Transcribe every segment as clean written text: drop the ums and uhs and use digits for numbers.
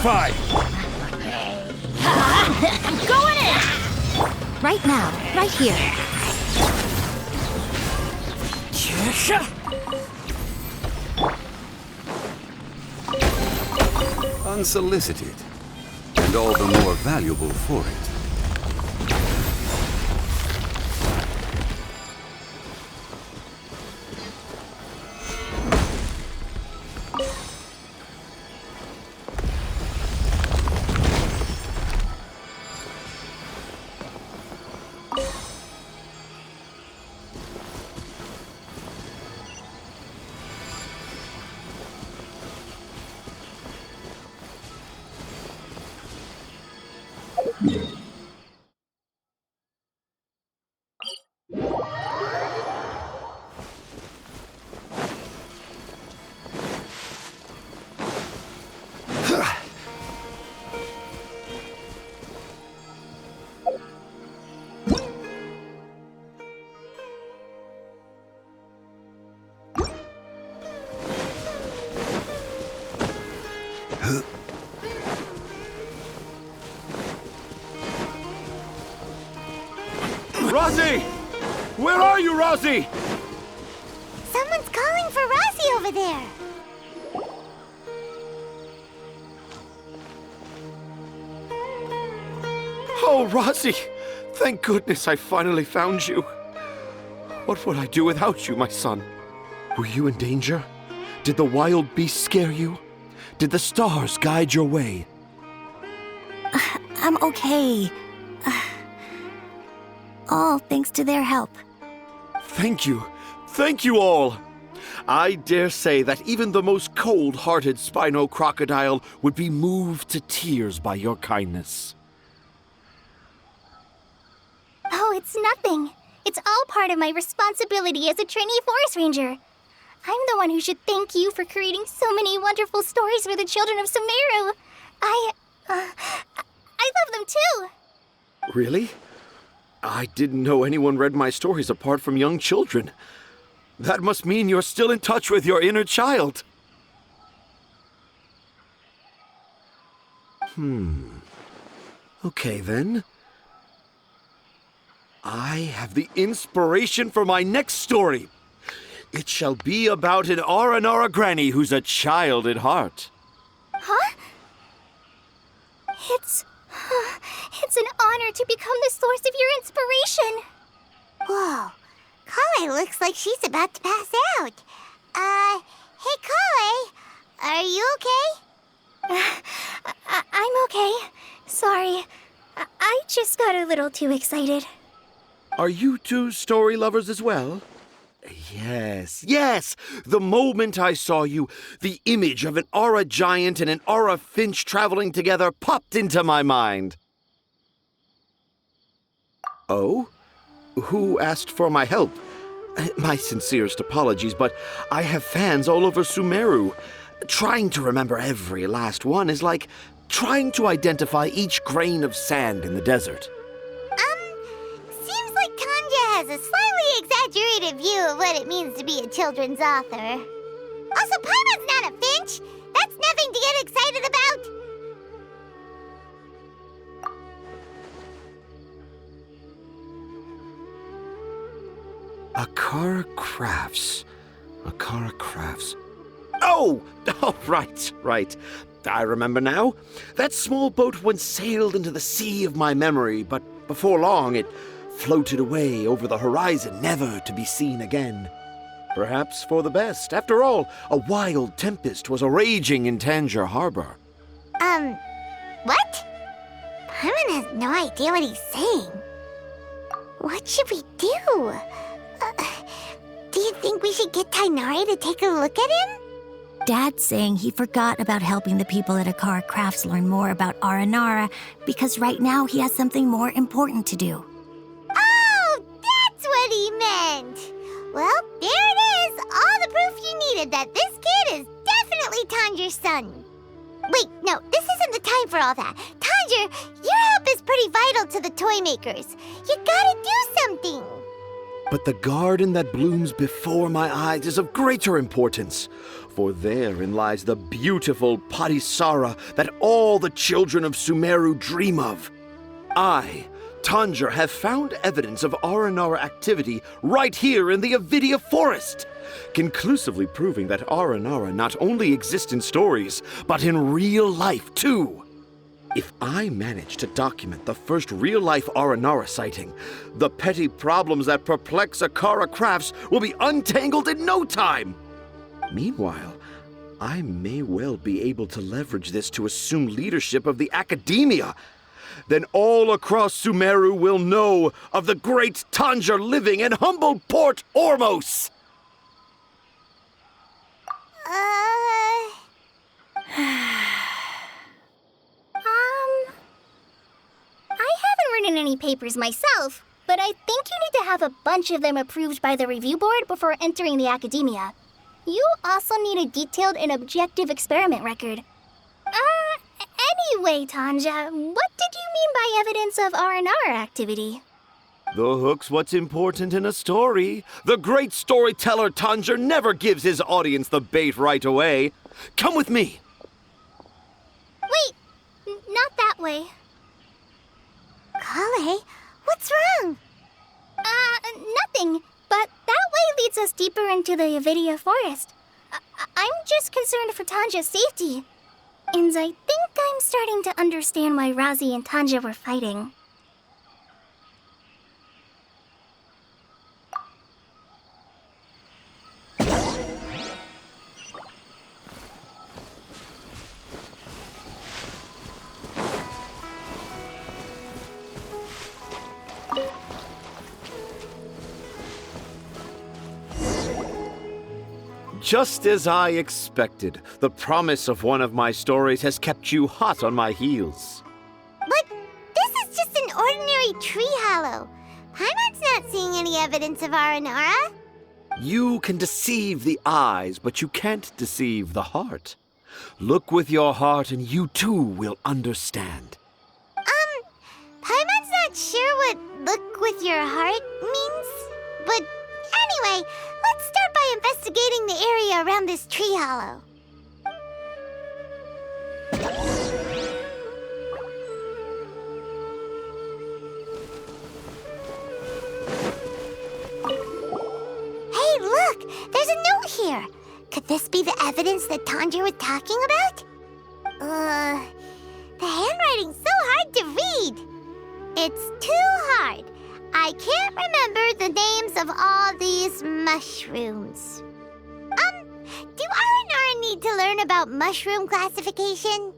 Amplify! I'm going in! Right now, right here. Unsolicited, and all the more valuable for it. Rosie! Where are you, Rosie? Someone's calling for Rosie over there. Oh, Rosie! Thank goodness I finally found you. What would I do without you, my son? Were you in danger? Did the wild beasts scare you? Did the stars guide your way? I'm okay. All thanks to their help. Thank you. Thank you all. I dare say that even the most cold-hearted Spino crocodile would be moved to tears by your kindness. Oh, it's nothing. It's all part of my responsibility as a trainee forest ranger. I'm the one who should thank you for creating so many wonderful stories for the children of Sumeru. I love them too. Really? I didn't know anyone read my stories apart from young children. That must mean you're still in touch with your inner child. Okay, then. I have the inspiration for my next story. It shall be about an Aranara granny who's a child at heart. Huh? It's an honor to become the source of your inspiration. Whoa. Kale looks like she's about to pass out. Hey, Kale, are you okay? I'm okay. Sorry. I just got a little too excited. Are you two story lovers as well? Yes. The moment I saw you, the image of an aura giant and an aura finch traveling together popped into my mind. Oh? Who asked for my help? My sincerest apologies, but I have fans all over Sumeru. Trying to remember every last one is like trying to identify each grain of sand in the desert. Seems like Tanja has a slightly exaggerated view of what it means to be a children's author. Also, Paimon's not a finch. That's nothing to get excited about. Akara Crafts. Oh, right. I remember now. That small boat once sailed into the sea of my memory, but before long it floated away over the horizon, never to be seen again. Perhaps for the best. After all, a wild tempest was a-raging in Tangier Harbor. What? Paimon has no idea what he's saying. What should we do? Do you think we should get Tainari to take a look at him? Dad's saying he forgot about helping the people at Akara Crafts learn more about Aranara because right now he has something more important to do. Oh, that's what he meant! Well, there it is! All the proof you needed that this kid is definitely Tanjir's son. Wait, no, this isn't the time for all that. Tanjir, your help is pretty vital to the toy makers. You gotta do something! But the garden that blooms before my eyes is of greater importance, for therein lies the beautiful Padisara that all the children of Sumeru dream of. I, Tanger, have found evidence of Aranara activity right here in the Avidia forest, conclusively proving that Aranara not only exists in stories, but in real life too. If I manage to document the first real-life Aranara sighting, the petty problems that perplex Akara Crafts will be untangled in no time. Meanwhile, I may well be able to leverage this to assume leadership of the academia. Then all across Sumeru will know of the great Tanger living in humble Port Ormos. I haven't written any papers myself, but I think you need to have a bunch of them approved by the review board before entering the academia. You also need a detailed and objective experiment record. Anyway, Tanja, what did you mean by evidence of R&R activity? The hook's what's important in a story. The great storyteller Tanger never gives his audience the bait right away. Come with me. Wait, not that way. Kale, what's wrong? Nothing. But that way leads us deeper into the Avidia forest. I'm just concerned for Tanja's safety. And I think I'm starting to understand why Razi and Tanja were fighting. Just as I expected, the promise of one of my stories has kept you hot on my heels. But this is just an ordinary tree hollow. Paimon's not seeing any evidence of Aranara. You can deceive the eyes, but you can't deceive the heart. Look with your heart and you too will understand. Paimon's not sure what look with your heart means. But anyway, let's start by investigating the area around this tree hollow. Hey, look! There's a note here. Could this be the evidence that Tanger was talking about? The handwriting's so hard to read. It's too hard. I can't remember the names of all these mushrooms. Do Aranara need to learn about mushroom classification?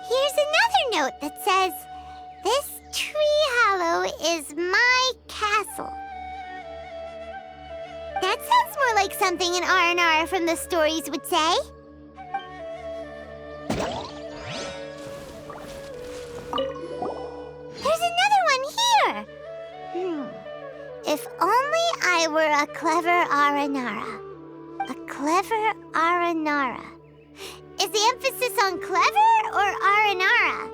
Here's another note that says, "This tree hollow is my castle." That sounds more like something an Aranara from the stories would say. There's another one here. If only I were a clever Aranara. A clever Aranara. Is the emphasis on clever or Aranara?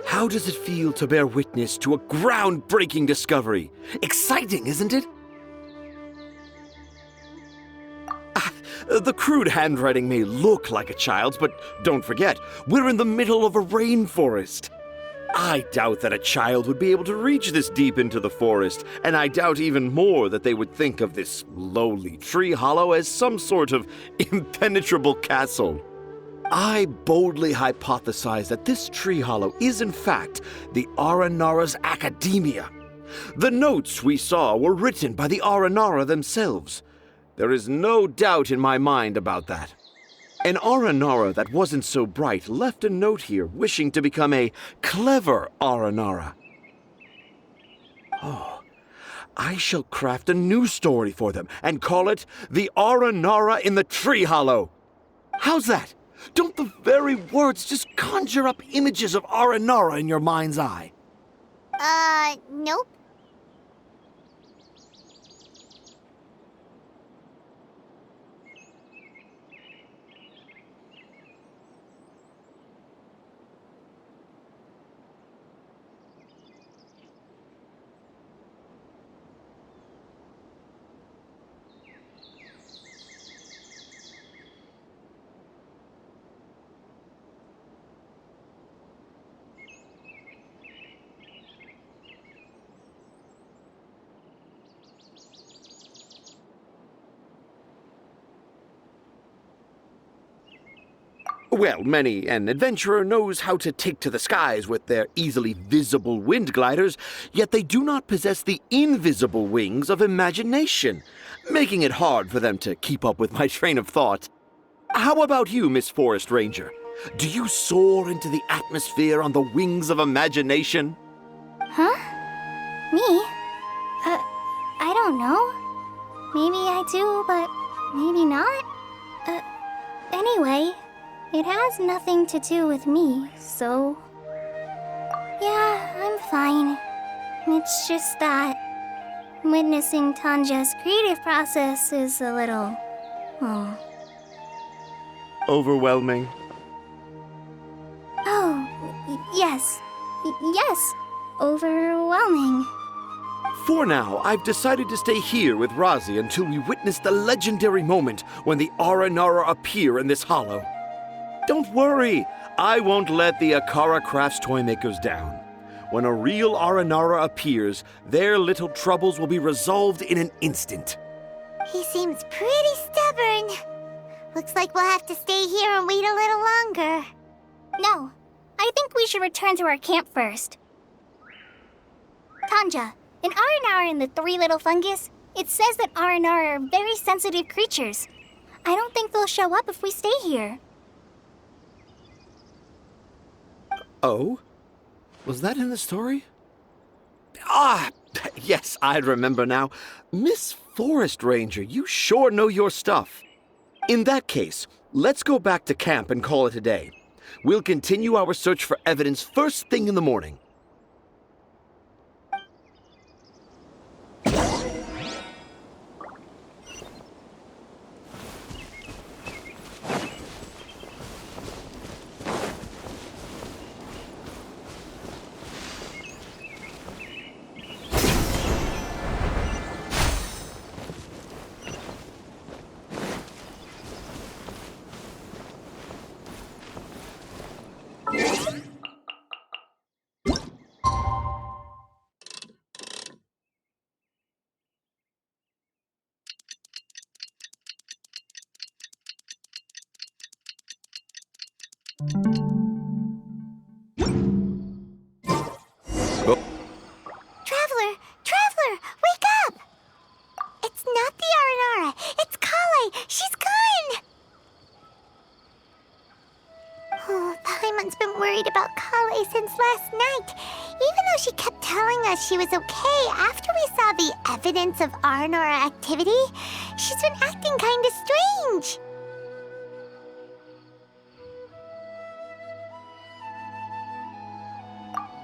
How does it feel to bear witness to a groundbreaking discovery? Exciting, isn't it? The crude handwriting may look like a child's, but don't forget, we're in the middle of a rainforest. I doubt that a child would be able to reach this deep into the forest, and I doubt even more that they would think of this lowly tree hollow as some sort of impenetrable castle. I boldly hypothesize that this tree hollow is in fact the Aranara's academia. The notes we saw were written by the Aranara themselves. There is no doubt in my mind about that. An Aranara that wasn't so bright left a note here wishing to become a clever Aranara. Oh, I shall craft a new story for them and call it The Aranara in the Tree Hollow. How's that? Don't the very words just conjure up images of Aranara in your mind's eye? Nope. Well, many an adventurer knows how to take to the skies with their easily visible wind gliders, yet they do not possess the invisible wings of imagination, making it hard for them to keep up with my train of thought. How about you, Miss Forest Ranger? Do you soar into the atmosphere on the wings of imagination? Huh? Me? I don't know. Maybe I do, but maybe not. Anyway, it has nothing to do with me, so... Yeah, I'm fine. It's just that witnessing Tanja's creative process is a little... Overwhelming. Oh, yes. Yes, overwhelming. For now, I've decided to stay here with Razi until we witness the legendary moment when the Aranara appear in this hollow. Don't worry, I won't let the Akara Crafts toymakers down. When a real Aranara appears, their little troubles will be resolved in an instant. He seems pretty stubborn. Looks like we'll have to stay here and wait a little longer. No, I think we should return to our camp first. Tanja, in Aranara and the Three Little Fungus, it says that Aranara are very sensitive creatures. I don't think they'll show up if we stay here. Oh? Was that in the story? Ah, yes, I remember now. Miss Forest Ranger, you sure know your stuff. In that case, let's go back to camp and call it a day. We'll continue our search for evidence first thing in the morning. Traveler, wake up! It's not the Aranara, it's Kale! She's gone! Oh, Paimon's been worried about Kale since last night. Even though she kept telling us she was okay after we saw the evidence of Aranara activity, she's been acting kinda strange.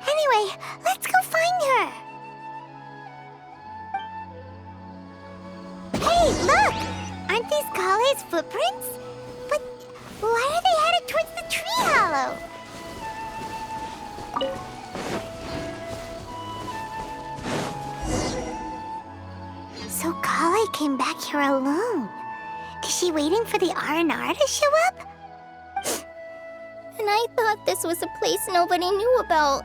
Anyway, let's go find her. Hey, look! Aren't these Kale's footprints? But why are they headed towards the tree hollow? So Kale came back here alone. Is she waiting for the Aranara to show up? And I thought this was a place nobody knew about.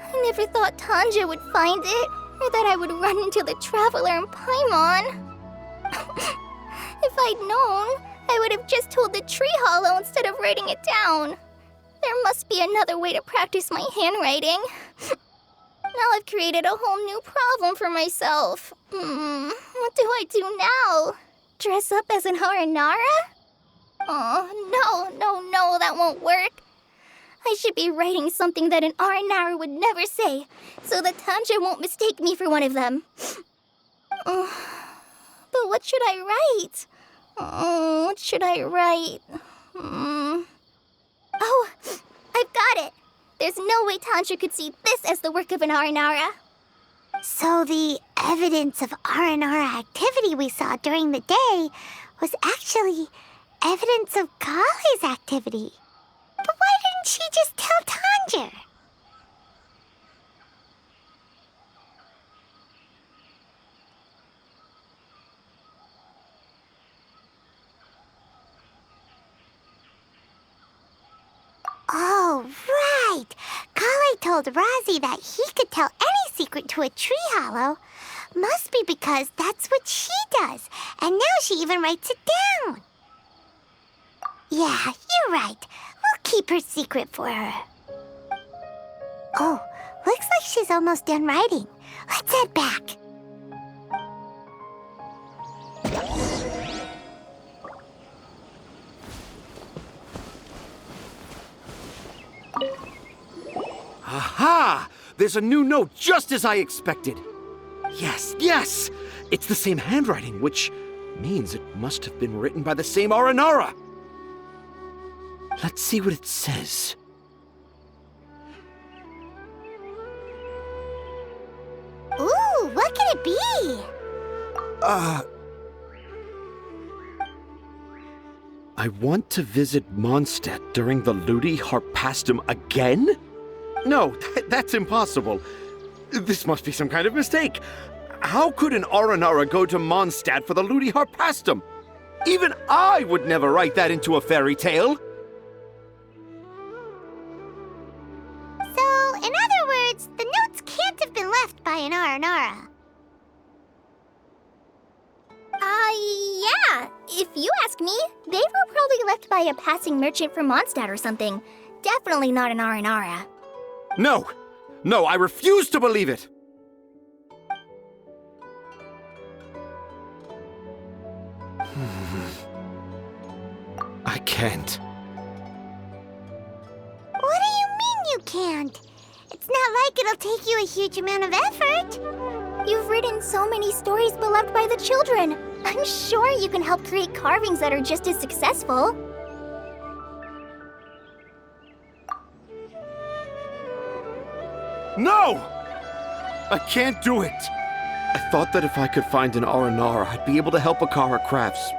I never thought Tanja would find it, or that I would run into the Traveler and Paimon. If I'd known, I would have just told the tree hollow instead of writing it down. There must be another way to practice my handwriting. Now I've created a whole new problem for myself. What do I do now? Dress up as an Aranara? Oh, no, that won't work. I should be writing something that an Aranara would never say, so that Tanja won't mistake me for one of them. But what should I write? What should I write? Oh, I've got it! There's no way Tantra could see this as the work of an Aranara. So the evidence of Aranara activity we saw during the day was actually evidence of Kale's activity. But why didn't she just tell Tanger? Oh, right! Kale told Razi that he could tell any secret to a tree hollow. Must be because that's what she does, and now she even writes it down. Yeah, you're right. We'll keep her secret for her. Oh, looks like she's almost done writing. Let's head back. Aha! There's a new note just as I expected. Yes, yes! It's the same handwriting, which means it must have been written by the same Aranara. Let's see what it says. Ooh, what could it be? I want to visit Mondstadt during the Ludi Harpastum again? No, that's impossible. This must be some kind of mistake. How could an Aranara go to Mondstadt for the Ludi Harpastum? Even I would never write that into a fairy tale. So, in other words, the notes can't have been left by an Aranara. Yeah. If you ask me, they were probably left by a passing merchant from Mondstadt or something. Definitely not an Aranara. No, I refuse to believe it. I can't. What do you mean you can't? It's not like it'll take you a huge amount of effort. You've written so many stories beloved by the children. I'm sure you can help create carvings that are just as successful. No! I can't do it. I thought that if I could find an Aranara, I'd be able to help Akara Crafts.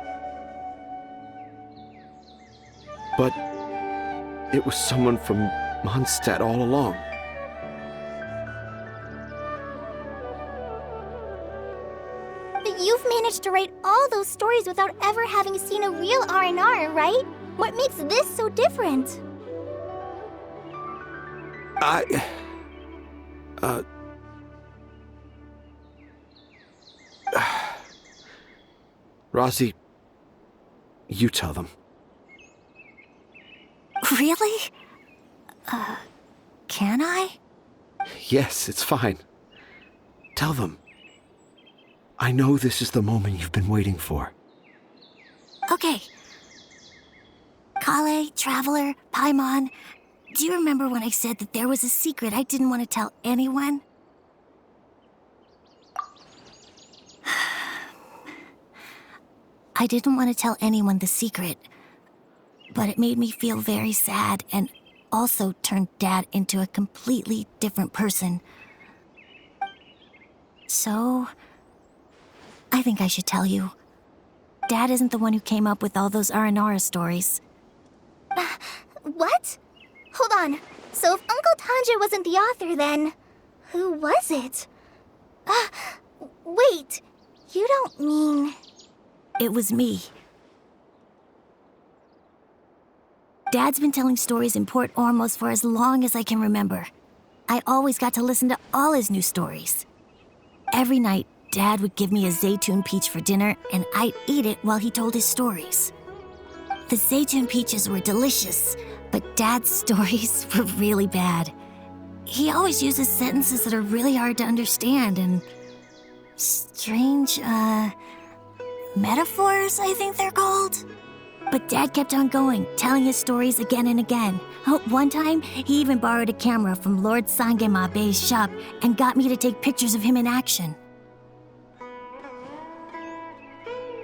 But it was someone from Mondstadt all along. But you've managed to write all those stories without ever having seen a real R&R, right? What makes this so different? Razi, you tell them. Really? Can I? Yes, it's fine. Tell them. I know this is the moment you've been waiting for. Okay. Kale, Traveler, Paimon, do you remember when I said that there was a secret I didn't want to tell anyone? I didn't want to tell anyone the secret, but it made me feel very sad and also turned Dad into a completely different person. So, I think I should tell you. Dad isn't the one who came up with all those Aranara stories. What? Hold on. So if Uncle Tanja wasn't the author, then who was it? Wait. You don't mean... It was me. Dad's been telling stories in Port Ormos for as long as I can remember. I always got to listen to all his new stories. Every night, Dad would give me a Zaytun peach for dinner, and I'd eat it while he told his stories. The Zaytun peaches were delicious, but Dad's stories were really bad. He always uses sentences that are really hard to understand and strange, metaphors, I think they're called. But Dad kept on going, telling his stories again and again. One time, he even borrowed a camera from Lord Sangemabe's shop and got me to take pictures of him in action.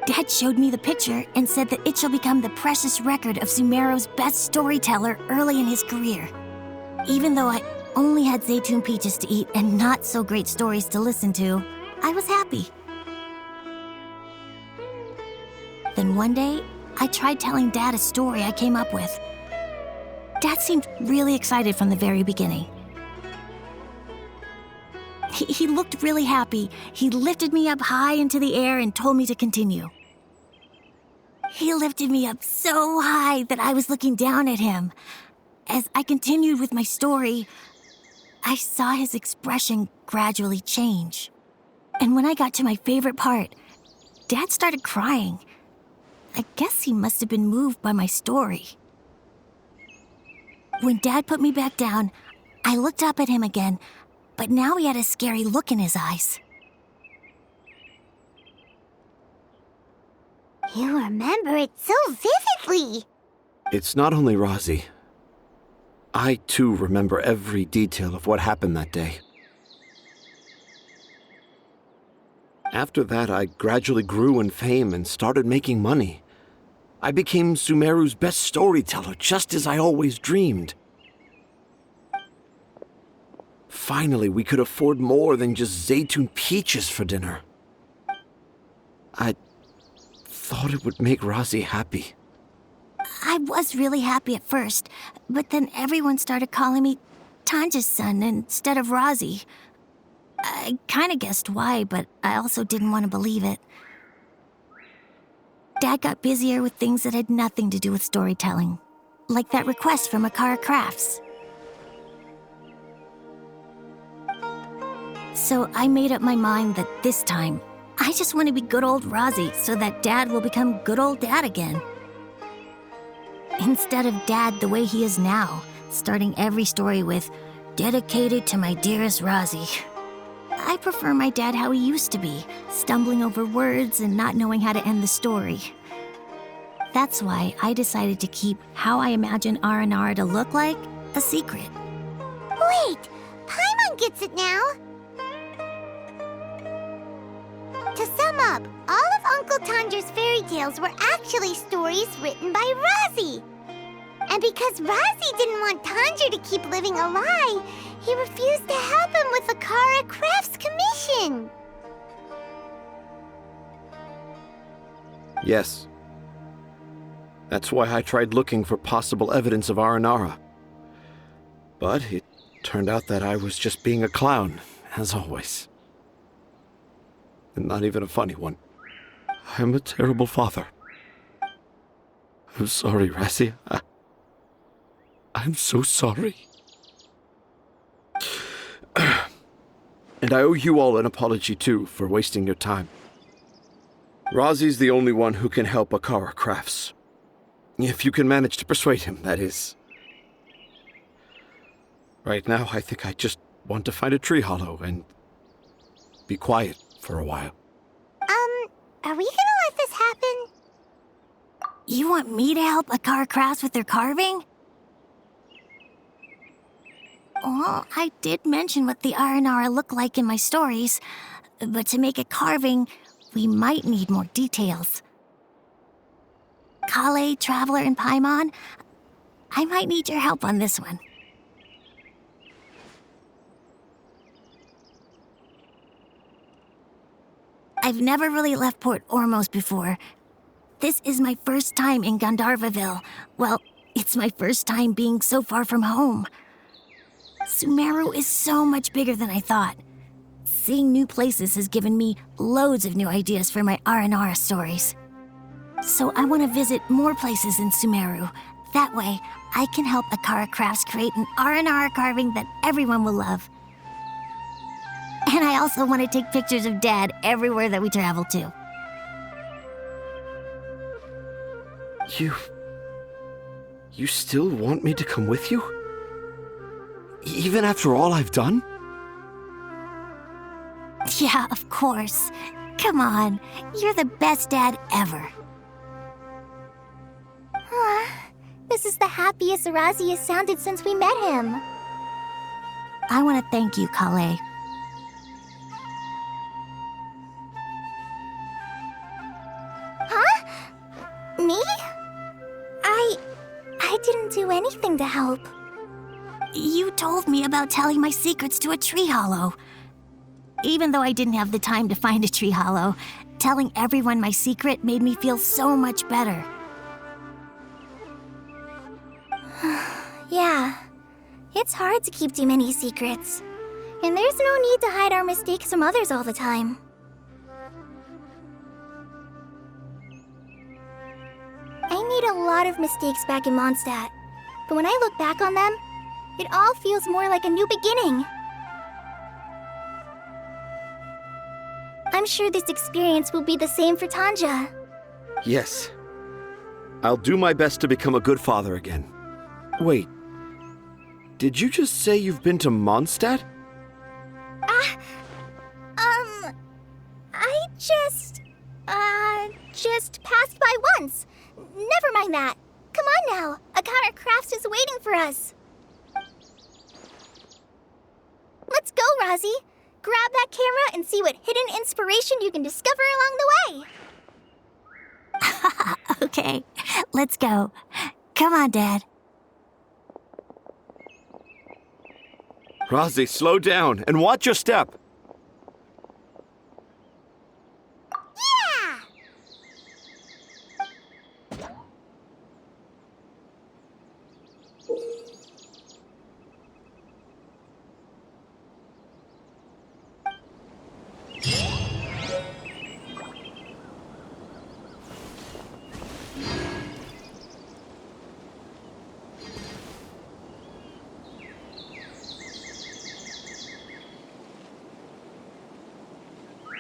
Dad showed me the picture and said that it shall become the precious record of Sumeru's best storyteller early in his career. Even though I only had Zaytune peaches to eat and not so great stories to listen to, I was happy. Then one day, I tried telling Dad a story I came up with. Dad seemed really excited from the very beginning. He looked really happy. He lifted me up high into the air and told me to continue. He lifted me up so high that I was looking down at him. As I continued with my story, I saw his expression gradually change. And when I got to my favorite part, Dad started crying. I guess he must have been moved by my story. When Dad put me back down, I looked up at him again, but now he had a scary look in his eyes. You remember it so vividly. It's not only Razi. I, too, remember every detail of what happened that day. After that, I gradually grew in fame and started making money. I became Sumeru's best storyteller, just as I always dreamed. Finally, we could afford more than just Zaytune peaches for dinner. I thought it would make Razi happy. I was really happy at first, but then everyone started calling me Tanja's son instead of Razi. I kinda guessed why, but I also didn't want to believe it. Dad got busier with things that had nothing to do with storytelling, like that request from Akara Crafts. So I made up my mind that this time, I just want to be good old Razi so that Dad will become good old Dad again. Instead of Dad the way he is now, starting every story with, "Dedicated to my dearest Razi." I prefer my dad how he used to be, stumbling over words and not knowing how to end the story. That's why I decided to keep how I imagine Aranara to look like a secret. Wait, Paimon gets it now. To sum up, all of Uncle Tandra's fairy tales were actually stories written by Razi. And because Razi didn't want Tandra to keep living a lie, he refused to help him with the Akara Crafts commission. Yes. That's why I tried looking for possible evidence of Aranara. But it turned out that I was just being a clown, as always. And not even a funny one. I'm a terrible father. I'm sorry, Razi. I'm so sorry. And I owe you all an apology, too, for wasting your time. Razi's the only one who can help Akara Crafts. If you can manage to persuade him, that is. Right now, I think I just want to find a tree hollow and be quiet for a while. Are we gonna let this happen? You want me to help Akara Crafts with their carving? Well, I did mention what the Aranara look like in my stories, but to make a carving, we might need more details. Kale, Traveler, and Paimon, I might need your help on this one. I've never really left Port Ormos before. This is my first time in Gandharvaville. Well, it's my first time being so far from home. Sumeru is so much bigger than I thought. Seeing new places has given me loads of new ideas for my Aranara stories. So I want to visit more places in Sumeru. That way, I can help Akara Crafts create an Aranara carving that everyone will love. And I also want to take pictures of Dad everywhere that we travel to. You still want me to come with you? Even after all I've done? Yeah, of course. Come on, you're the best dad ever. This is the happiest Razi has sounded since we met him. I want to thank you, Kale. Huh? Me? I didn't do anything to help. You told me about telling my secrets to a tree hollow. Even though I didn't have the time to find a tree hollow, telling everyone my secret made me feel so much better. Yeah, it's hard to keep too many secrets. And there's no need to hide our mistakes from others all the time. I made a lot of mistakes back in Mondstadt, but when I look back on them, it all feels more like a new beginning. I'm sure this experience will be the same for Tanja. Yes. I'll do my best to become a good father again. Wait. Did you just say you've been to Mondstadt? I just passed by once. Never mind that. Come on now. Akara Crafts is waiting for us. Let's go, Rozzy. Grab that camera and see what hidden inspiration you can discover along the way. Okay, let's go. Come on, Dad. Rozzy, slow down and watch your step.